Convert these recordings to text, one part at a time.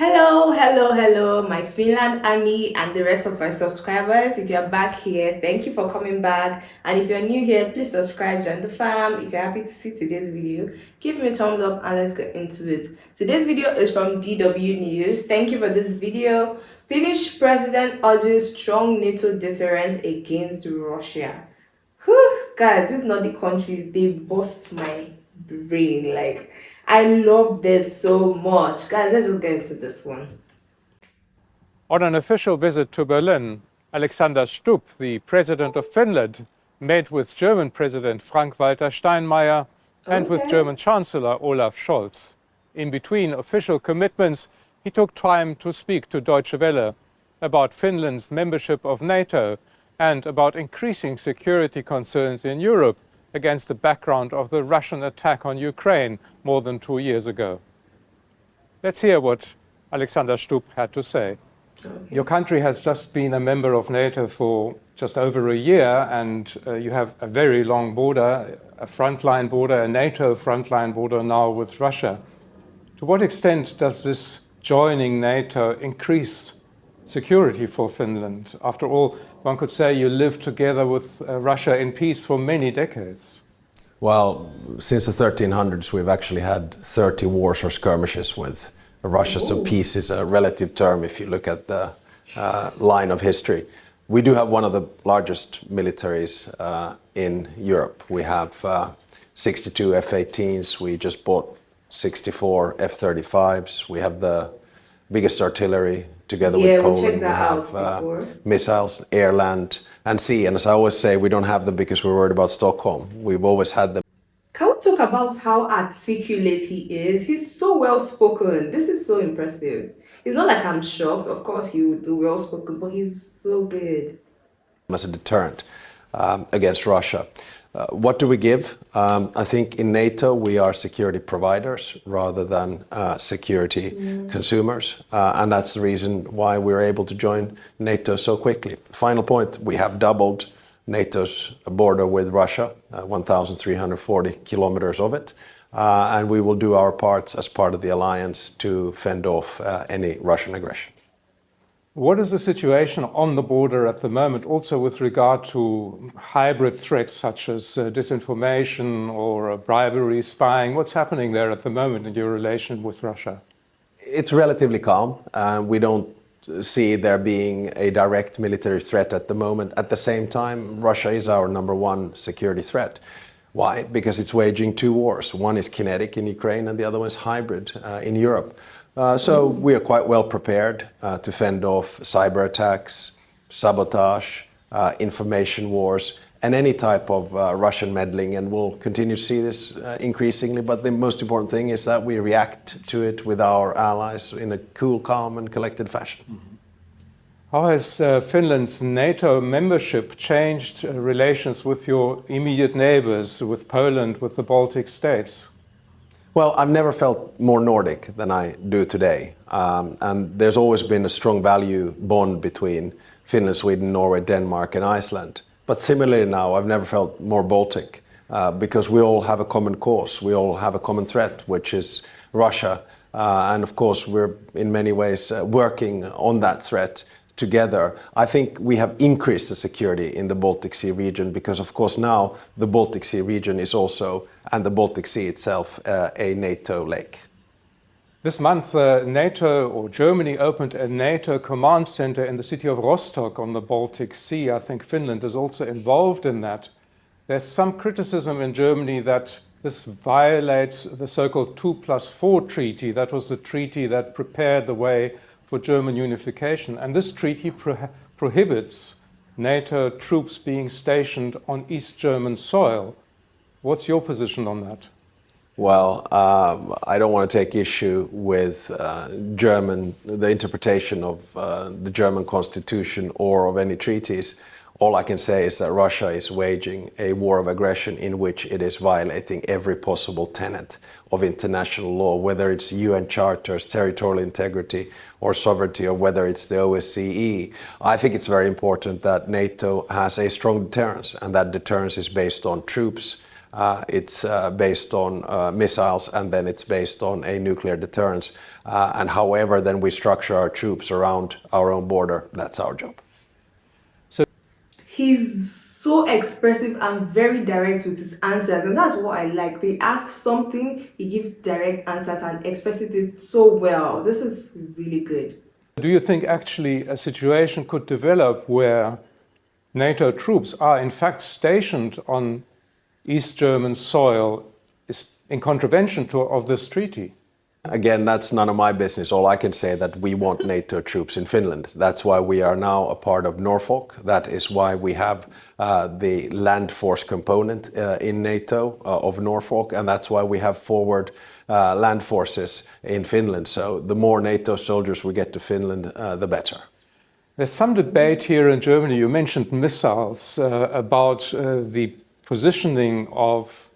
Hello, my Finland army and the rest of my subscribers. If you're back here, thank you for coming back. And if you're new here, please subscribe, join the fam. If you're happy to see today's video, give me a thumbs up and let's get into it. Today's video is from DW News. Thank you for this video. Finnish President urges strong NATO deterrence against Russia. Whew, guys, these Nordic countries, they bust my brain. Like, I love them so much. Guys, let's just get into this one. On an official visit to Berlin, Alexander Stubb, the president of Finland, met with German President Frank-Walter Steinmeier and with German Chancellor Olaf Scholz. In between official commitments, he took time to speak to Deutsche Welle about Finland's membership of NATO and about increasing security concerns in Europe against the background of the Russian attack on Ukraine more than 2 years ago. Let's hear what Alexander Stubb had to say. Okay. Your country has just been a member of NATO for just over a year, and you have a very long border, a frontline border, a NATO frontline border now with Russia. To what extent does this joining NATO increase security for Finland? After all, one could say you lived together with Russia in peace for many decades. Well, since the 1300s, we've actually had 30 wars or skirmishes with Russia, so peace is a relative term if you look at the line of history. We do have one of the largest militaries in Europe. We have 62 F-18s, we just bought 64 F-35s, we have the biggest artillery together with Poland. We have missiles, air, land and sea. And as I always say, we don't have them because we're worried about Stockholm. We've always had them. Can we talk about how articulate he is? He's so well spoken. This is so impressive. It's not like I'm shocked. Of course, he would be well spoken, but he's so good. As a deterrent against Russia. What do we give? I think in NATO we are security providers rather than security consumers. And that's the reason why we're able to join NATO so quickly. Final point, we have doubled NATO's border with Russia, 1,340 kilometers of it. And we will do our parts as part of the alliance to fend off any Russian aggression. What is the situation on the border at the moment, also with regard to hybrid threats such as disinformation or bribery, spying? What's happening there at the moment in your relation with Russia? It's relatively calm. We don't see there being a direct military threat at the moment. At the same time, Russia is our #1 security threat. Why? Because it's waging two wars. One is kinetic in Ukraine and the other one is hybrid in Europe. So we are quite well prepared to fend off cyber attacks, sabotage, information wars, and any type of Russian meddling. And we'll continue to see this increasingly. But the most important thing is that we react to it with our allies in a cool, calm, and collected fashion. How has Finland's NATO membership changed relations with your immediate neighbors, with Poland, with the Baltic states? Well, I've never felt more Nordic than I do today. And there's always been a strong value bond between Finland, Sweden, Norway, Denmark and Iceland. But similarly now, I've never felt more Baltic because we all have a common cause. We all have a common threat, which is Russia. And of course, we're in many ways working on that threat together. I think we have increased the security in the Baltic Sea region because, of course, now the Baltic Sea region is also, and the Baltic Sea itself, a NATO lake. This month, NATO, or Germany, opened a NATO command center in the city of Rostock on the Baltic Sea. I think Finland is also involved in that. There's some criticism in Germany that this violates the so-called 2+4 treaty. That was the treaty that prepared the way for German unification. And this treaty prohibits NATO troops being stationed on East German soil. What's your position on that? Well, I don't want to take issue with the interpretation of the German constitution or of any treaties. All I can say is that Russia is waging a war of aggression in which it is violating every possible tenet of international law, whether it's UN charters, territorial integrity or sovereignty, or whether it's the OSCE. I think it's very important that NATO has a strong deterrence, and that deterrence is based on troops It's based on missiles, and then it's based on a nuclear deterrence. And however then we structure our troops around our own border, that's our job. He's so expressive and very direct with his answers, and that's what I like. They ask something, he gives direct answers and expresses it so well. This is really good. Do you think actually a situation could develop where NATO troops are in fact stationed on East German soil in contravention of this treaty? Again, that's none of my business. All I can say that we want NATO troops in Finland. That's why we are now a part of Norfolk. That is why we have the land force component in NATO of Norfolk, and that's why we have forward land forces in Finland. So the more NATO soldiers we get to Finland, the better. There's some debate here in Germany. You mentioned missiles, about the positioning of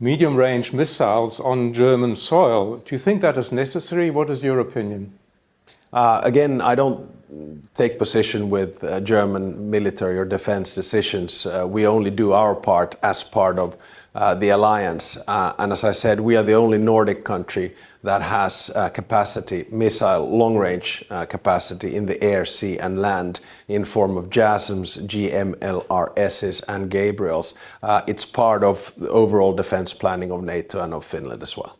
medium-range missiles on German soil. Do you think that is necessary? What is your opinion? Again, I don't take position with German military or defense decisions. We only do our part as part of the alliance. And as I said, we are the only Nordic country that has capacity, missile long-range capacity in the air, sea and land in form of JASSMs, GMLRSs and Gabriels. It's part of the overall defense planning of NATO and of Finland as well.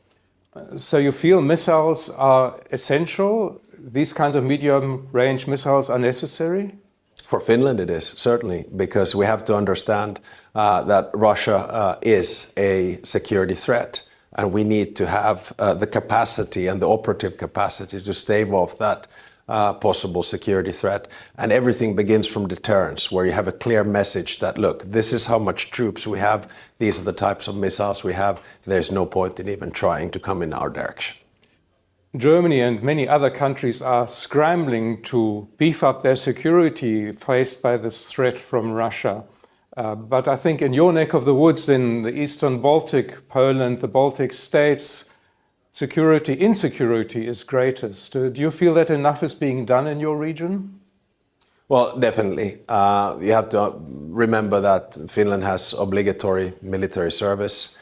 So you feel missiles are essential? These kinds of medium-range missiles are necessary? For Finland it is, certainly, because we have to understand that Russia is a security threat, and we need to have the capacity and the operative capacity to stave off that possible security threat. And everything begins from deterrence, where you have a clear message that, look, this is how much troops we have, these are the types of missiles we have, there's no point in even trying to come in our direction. Germany and many other countries are scrambling to beef up their security faced by this threat from Russia. But I think in your neck of the woods, in the Eastern Baltic, Poland, the Baltic states, insecurity is greatest. Do you feel that enough is being done in your region? Well, definitely. You have to remember that Finland has obligatory military service.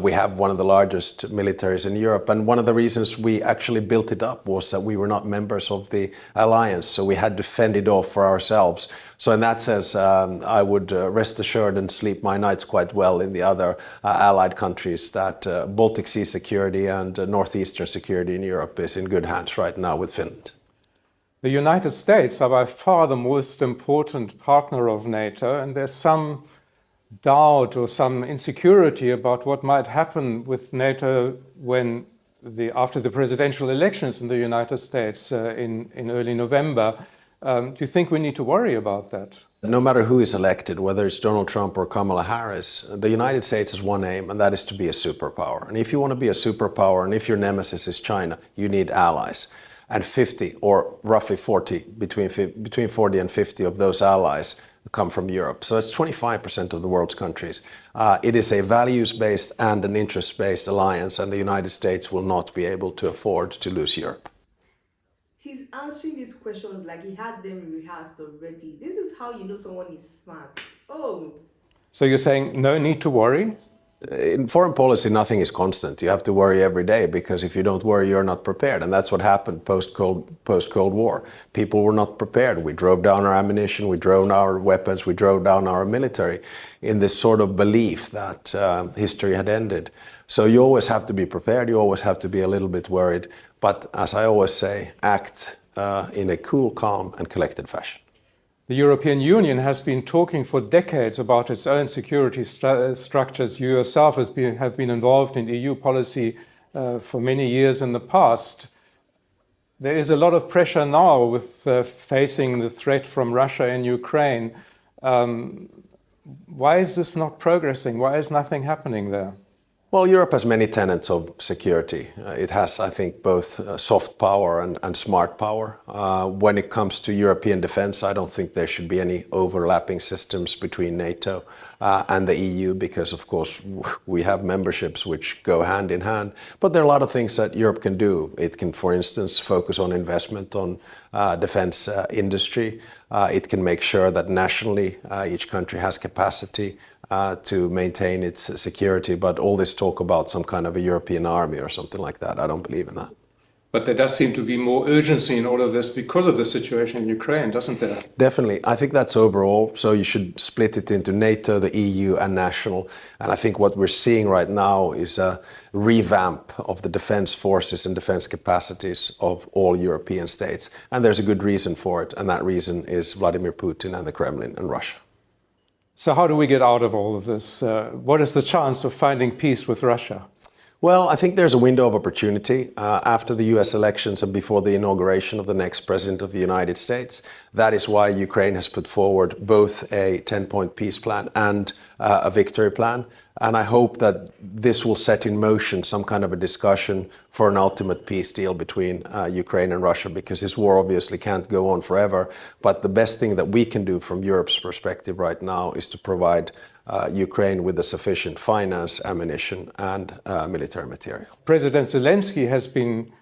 We have one of the largest militaries in Europe, and one of the reasons we actually built it up was that we were not members of the alliance, so we had to fend it off for ourselves. So in that sense, I would rest assured and sleep my nights quite well in the other allied countries that Baltic Sea security and northeastern security in Europe is in good hands right now with Finland. The United States are by far the most important partner of NATO, and there's some doubt or some insecurity about what might happen with NATO after the presidential elections in the United States in early November. Do you think we need to worry about that? No matter who is elected, whether it's Donald Trump or Kamala Harris, the United States has one aim, and that is to be a superpower. And if you want to be a superpower, and if your nemesis is China, you need allies. And 50, or roughly 40, between 40 and 50 of those allies come from Europe. So it's 25% of the world's countries. It is a values-based and an interest-based alliance, and the United States will not be able to afford to lose Europe. He's answering these questions like he had them rehearsed already. This is how you know someone is smart. Oh. So you're saying no need to worry? In foreign policy, nothing is constant. You have to worry every day, because if you don't worry, you're not prepared. And that's what happened post-Cold War. People were not prepared. We drove down our ammunition, we drove down our weapons, we drove down our military in this sort of belief that history had ended. So you always have to be prepared, you always have to be a little bit worried. But as I always say, act in a cool, calm and collected fashion. The European Union has been talking for decades about its own security structures. You yourself have been involved in EU policy for many years in the past. There is a lot of pressure now with facing the threat from Russia in Ukraine. Why is this not progressing? Why is nothing happening there? Well, Europe has many tenets of security. It has, I think, both soft power and smart power. When it comes to European defense, I don't think there should be any overlapping systems between NATO and the EU, because, of course, we have memberships which go hand in hand. But there are a lot of things that Europe can do. It can, for instance, focus on investment on defense industry. It can make sure that nationally each country has capacity to maintain its security. But all this talk about some kind of a European army or something like that, I don't believe in that. But there does seem to be more urgency in all of this because of the situation in Ukraine, doesn't there? Definitely. I think that's overall. So you should split it into NATO, the EU, and national. And I think what we're seeing right now is a revamp of the defense forces and defense capacities of all European states. And there's a good reason for it. And that reason is Vladimir Putin and the Kremlin and Russia. So how do we get out of all of this? What is the chance of finding peace with Russia? Well, I think there's a window of opportunity after the US elections and before the inauguration of the next president of the United States. That is why Ukraine has put forward both a 10-point peace plan and a victory plan. And I hope that this will set in motion some kind of a discussion for an ultimate peace deal between Ukraine and Russia, because this war obviously can't go on forever. But the best thing that we can do from Europe's perspective right now is to provide Ukraine with the sufficient finance, ammunition, and military material. President Zelensky has been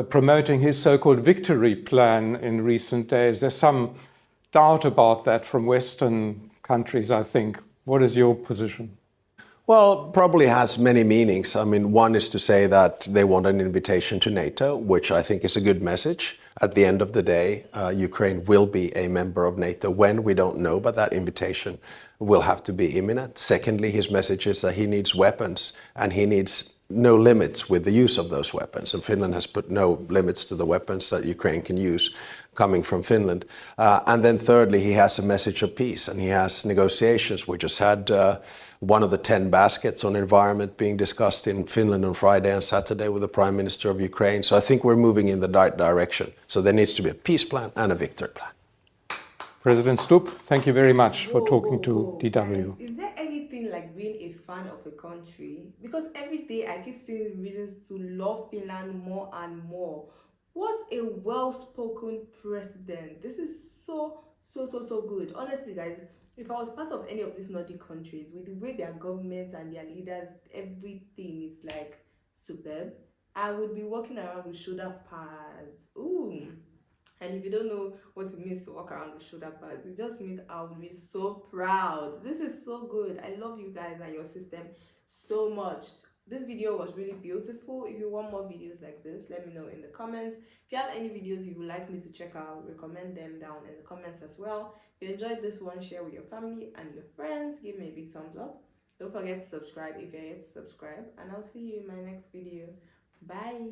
promoting his so-called victory plan in recent days. There's some doubt about that from Western countries, I think. What is your position? Well, probably has many meanings. I mean, one is to say that they want an invitation to NATO, which I think is a good message. At the end of the day, Ukraine will be a member of NATO. When, we don't know, but that invitation will have to be imminent. Secondly, his message is that he needs weapons and he needs no limits with the use of those weapons. And Finland has put no limits to the weapons that Ukraine can use coming from Finland. And then thirdly, he has a message of peace and he has negotiations. We just had one of the 10 baskets on environment being discussed in Finland on Friday and Saturday with the Prime Minister of Ukraine. So I think we're moving in the right direction. So there needs to be a peace plan and a victory plan. President Stubb, thank you very much for talking to DW. Is there anything like being a fan of a country? Because every day I keep seeing reasons to love Finland more and more. What a well-spoken president. This is so good. Honestly, guys, if I was part of any of these Nordic countries, with the way their governments and their leaders, everything is like superb, I would be walking around with shoulder pads. Ooh. And if you don't know what it means to walk around with shoulder pads, it just means I will be so proud. This is so good. I love you guys and your system so much. This video was really beautiful. If you want more videos like this, let me know in the comments. If you have any videos you would like me to check out, recommend them down in the comments as well. If you enjoyed this one, share with your family and your friends. Give me a big thumbs up. Don't forget to subscribe if you're yet to subscribe. And I'll see you in my next video. Bye.